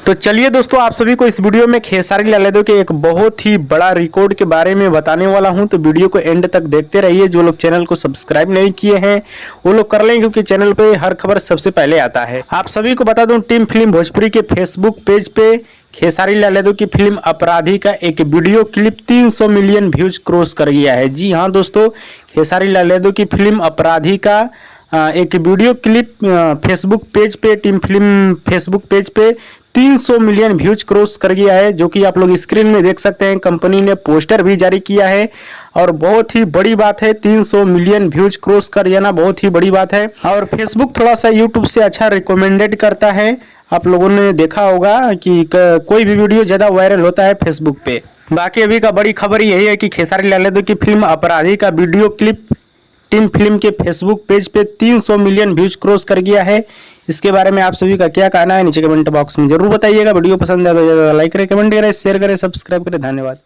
तो चलिए दोस्तों, आप सभी को इस वीडियो में खेसारी लाल यादव के एक बहुत ही बड़ा रिकॉर्ड के बारे में बताने वाला हूं। तो वीडियो को एंड तक देखते रहिए। जो लोग चैनल को सब्सक्राइब नहीं किए हैं वो लोग कर लें, क्योंकि चैनल पे हर खबर सबसे पहले आता है। आप सभी को बता दूं, टीम फिल्म भोजपुरी के फेसबुक पेज पे खेसारी लाल यादव की फिल्म अपराधी का एक video clip 300 million views cross कर गया है। जी हाँ दोस्तों, खेसारी लाल यादव की फिल्म अपराधी का एक वीडियो क्लिप फेसबुक पेज पे, टीम फिल्म फेसबुक पेज पे 300 मिलियन व्यूज क्रॉस कर गया है, जो कि आप लोग स्क्रीन में देख सकते हैं। कंपनी ने पोस्टर भी जारी किया है और बहुत ही बड़ी बात है। 300 मिलियन व्यूज क्रॉस कर जाना बहुत ही बड़ी बात है। और फेसबुक थोड़ा सा यूट्यूब से अच्छा रिकमेंडेड करता है। आप लोगों ने देखा होगा कि कोई भी वीडियो ज़्यादा वायरल होता है फेसबुक पे। बाकी अभी का बड़ी खबर यही है कि खेसारी लाल यादव की फिल्म अपराधी का वीडियो क्लिप टीम फिल्म के फेसबुक पेज पे 300 मिलियन व्यूज क्रॉस कर गया है। इसके बारे में आप सभी का क्या कहना है नीचे कमेंट बॉक्स में जरूर बताइएगा। वीडियो पसंद है तो लाइक करें, कमेंट करें, शेयर करें, सब्सक्राइब करें। धन्यवाद।